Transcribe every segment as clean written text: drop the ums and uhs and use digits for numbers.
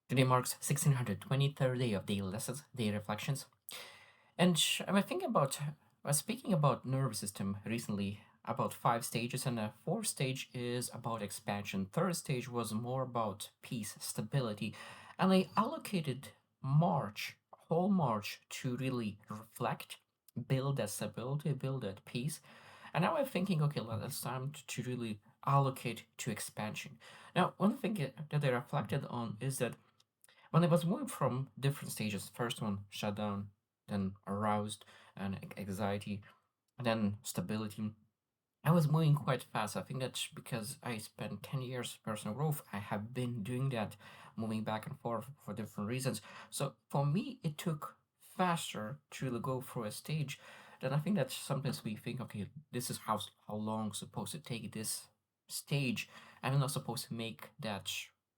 Today marks 1623rd day of daily lessons, daily reflections. And I was thinking about, I was speaking about nervous system recently, about five stages, and the fourth stage is about expansion. Third stage was more about peace, stability, and I allocated March, whole March, to really reflect, build that stability, build that peace. And now I'm thinking, okay, it's time to really allocate to expansion. Now, one thing that I reflected on is that when I was moving from different stages, first one shut down, then aroused and anxiety, and then stability. I was moving quite fast. I think that's because I spent 10 years personal growth. I have been doing that, moving back and forth for different reasons. So for me, it took faster to really go through a stage. Then I think that sometimes we think, okay, this is how long supposed to take this stage. I'm not supposed to make that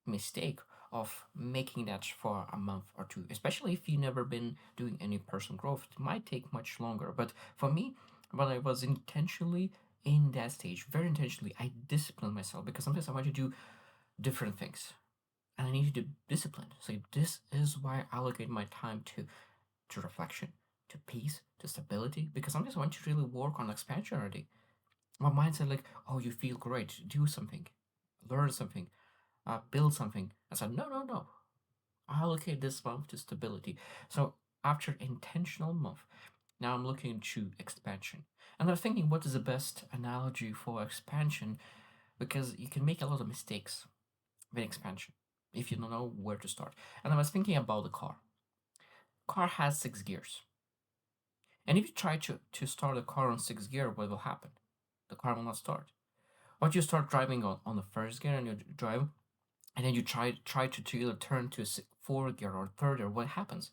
mistake of making that for a month or two, especially if you've never been doing any personal growth. It might take much longer. But for me, when I was intentionally in that stage, very intentionally, I disciplined myself because sometimes I want to do different things and I need to be disciplined. So this is why I allocate my time to reflection, to peace, to stability, because sometimes I want to really work on expansion already. My mind said like, oh, you feel great, do something, learn something, build something. I said, no, no, no. I allocate this month to stability. So after intentional month, now I'm looking to expansion. And I'm thinking what is the best analogy for expansion because you can make a lot of mistakes with expansion if you don't know where to start. And I was thinking about the car. Car has six gears. And if you try to start a car on six gear, what will happen? The car will not start. But you start driving on the first gear and you drive, and then you try to either turn to fourth gear or third gear, what happens?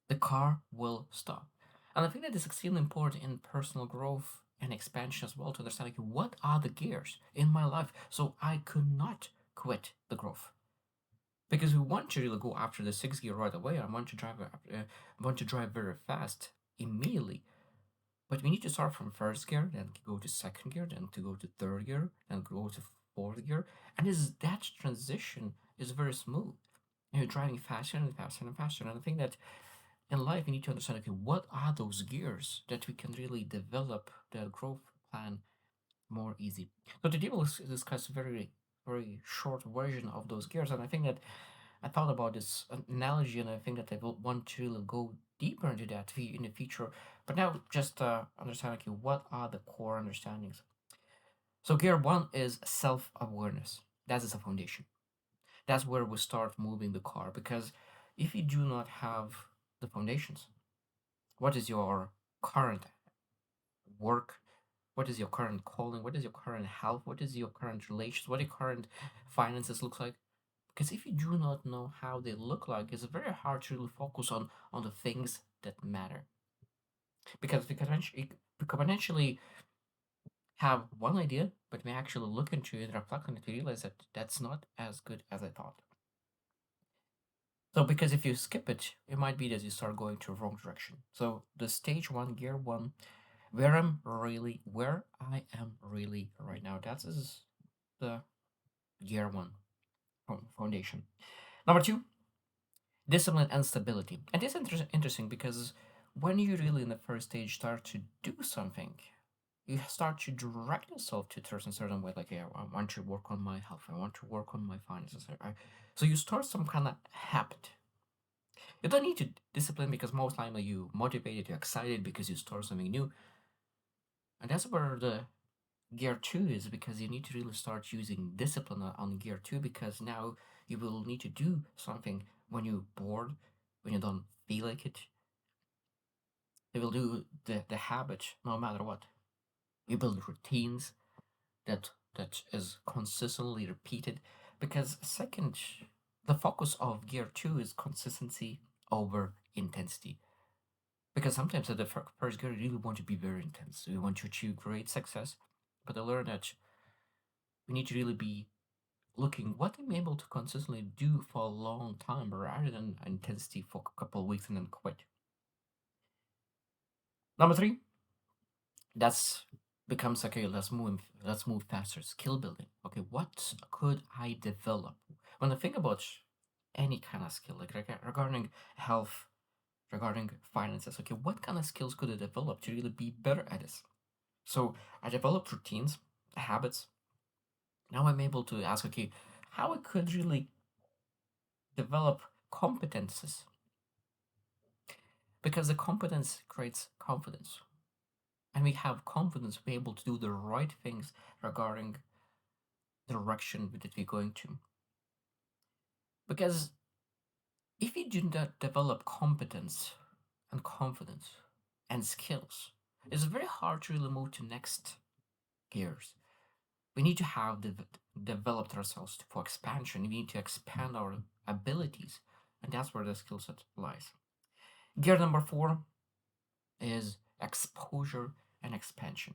The car will stop. And I think that is extremely important in personal growth and expansion as well to understand like, what are the gears in my life so I could not quit the growth. Because we want to really go after the sixth gear right away. Want to drive very fast immediately. But we need to start from first gear, then go to second gear, then to go to third gear, then go to fourth gear. And that transition is very smooth. And you're driving faster and faster and faster. And I think that in life, we need to understand, okay, what are those gears that we can really develop the growth plan more easy. So today we'll discuss a very, very short version of those gears. And I think that I thought about this analogy and I think that I will want to really go deeper into that in the future. But now just understand, okay, what are the core understandings? So gear one is self-awareness. That is a foundation. That's where we start moving the car because if you do not have the foundations, what is your current work? What is your current calling? What is your current health? What is your current relations? What your current finances look like? Because if you do not know how they look like, it's very hard to really focus on the things that matter. Because we can potentially have one idea, but we actually look into it and reflect on it to realize that that's not as good as I thought. So because if you skip it, it might be that you start going to the wrong direction. So the stage one, gear one, where I am really right now. That is the gear one foundation. Number two, discipline and stability. And this is interesting because when you really in the first stage start to do something, you start to direct yourself to a certain way. Like, yeah, I want to work on my health. I want to work on my finances. So you start some kind of habit. You don't need to discipline because most likely you motivated, you're excited because you start something new. And that's where the gear 2 is because you need to really start using discipline on gear 2 because now you will need to do something when you're bored, when you don't feel like it. You will do the habit no matter what. You build routines that is consistently repeated because second, the focus of gear 2 is consistency over intensity. Because sometimes at the first gear, you really want to be very intense. You want to achieve great success. But I learned that we need to really be looking what I'm able to consistently do for a long time rather than intensity for a couple of weeks and then quit. Number three, that's becomes okay, let's move faster. Skill building. Okay, what could I develop? When I think about any kind of skill, like regarding health, regarding finances. Okay, what kind of skills could I develop to really be better at this? So I developed routines, habits. Now I'm able to ask, okay, how I could really develop competences, because the competence creates confidence, and we have confidence we're able to do the right things regarding the direction that we're going to. Because if you do not develop competence and confidence and skills, it's very hard to really move to next gears. We need to have developed ourselves for expansion. We need to expand our abilities, and that's where the skill set lies. Gear number four is exposure and expansion.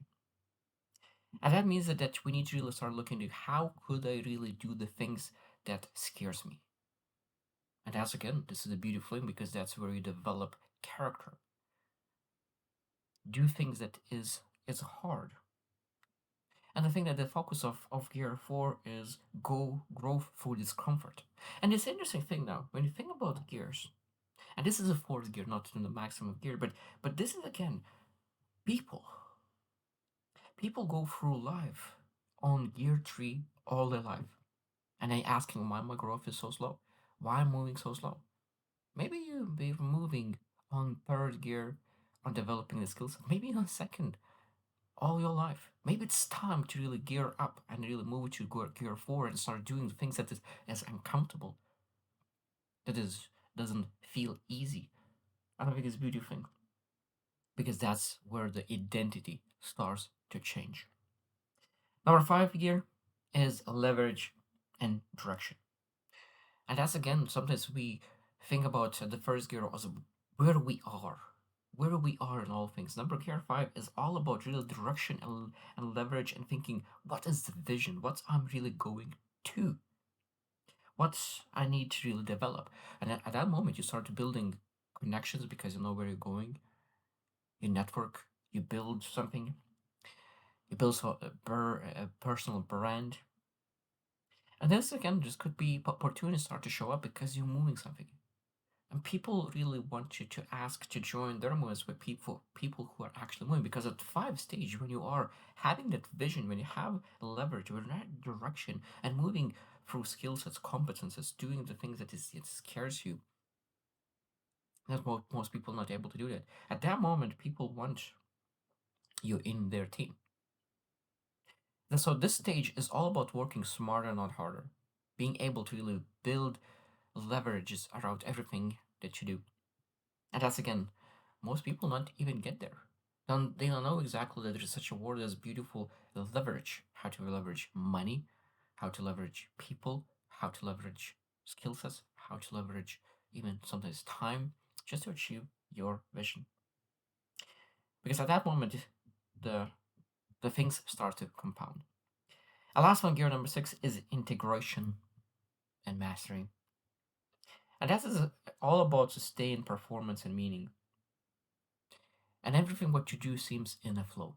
And that means that we need to really start looking at how could I really do the things that scares me. And that's again, this is a beautiful thing because that's where you develop character. Do things that is hard. And I think that the focus of gear four is go growth through discomfort. And this interesting thing now, when you think about gears, and this is a fourth gear, not in the maximum gear, but this is again people. People go through life on gear three all their life. And I asking why my growth is so slow. Why I'm moving so slow. Maybe you be moving on third gear on developing the skills, maybe on second all your life. Maybe it's time to really gear up and really move to gear four and start doing things that is uncomfortable, that is doesn't feel easy. I don't think it's a beautiful thing because that's where the identity starts to change. Number five gear is leverage and direction. And that's again, sometimes we think about the first gear as where we are in all things. Number gear five is all about real direction and leverage and thinking, what is the vision? What I'm really going to? What I need to really develop. And at that moment, you start building connections because you know where you're going. You network, you build something, you build a personal brand. And this again just could be opportunities start to show up because you're moving something. And people really want you to ask to join their moves with people who are actually moving. Because at five stage, when you are having that vision, when you have leverage, when that direction and moving through skill sets, competences, doing the things that it scares you, that most people not able to do that. At that moment, people want you in their team. And so this stage is all about working smarter, not harder. Being able to really build leverages around everything that you do. And that's again, most people not even get there. They don't know exactly that there's such a word as beautiful leverage. How to leverage money, how to leverage people, how to leverage skill sets, how to leverage even sometimes time just to achieve your vision. Because at that moment, the the things start to compound. A last one, gear number six, is integration and mastery. And that is all about sustained performance and meaning. And everything what you do seems in a flow.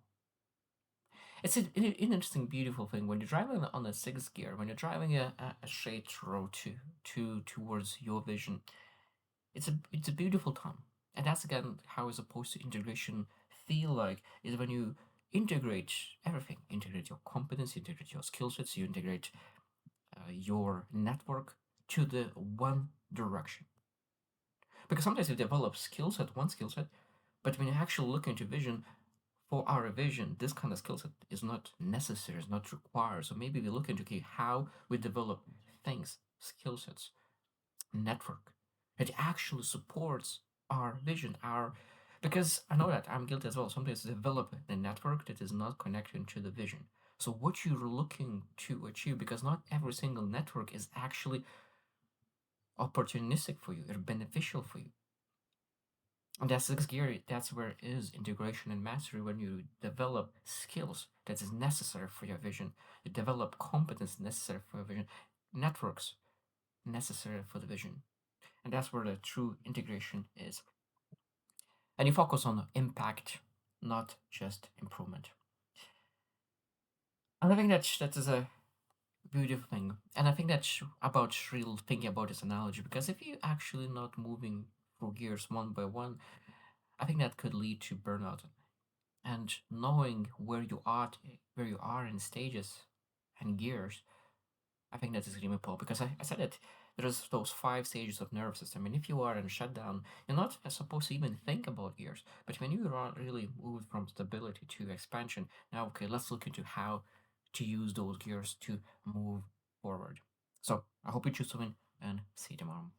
It's an interesting, beautiful thing when you're driving on a sixth gear, when you're driving a straight road towards your vision. It's a beautiful time, and that's again how is opposed to integration feel like is when you integrate everything, integrate your competence, integrate your skill sets, you integrate your network to the one direction. Because sometimes you develop skill set, one skill set, but when you actually look into vision, for our vision, this kind of skill set is not necessary, is not required. So maybe we look into okay, how we develop things, skill sets, network. It actually supports our vision, our because I know that I'm guilty as well. Sometimes develop a network that is not connected to the vision. So what you're looking to achieve, because not every single network is actually opportunistic for you or beneficial for you. And that's scary. That's where it is integration and mastery when you develop skills that is necessary for your vision. You develop competence necessary for your vision, networks necessary for the vision. And that's where the true integration is. And you focus on impact, not just improvement. And I think that is a beautiful thing. And I think that's about real thinking about this analogy because if you actually not moving through gears one by one, I think that could lead to burnout. And knowing where you are in stages and gears, I think that is really important because I said it. There's those five stages of nervous system, and if you are in shutdown, you're not supposed to even think about gears. But when you are really moved from stability to expansion, now okay, let's look into how to use those gears to move forward. So I hope you choose to win, and see you tomorrow.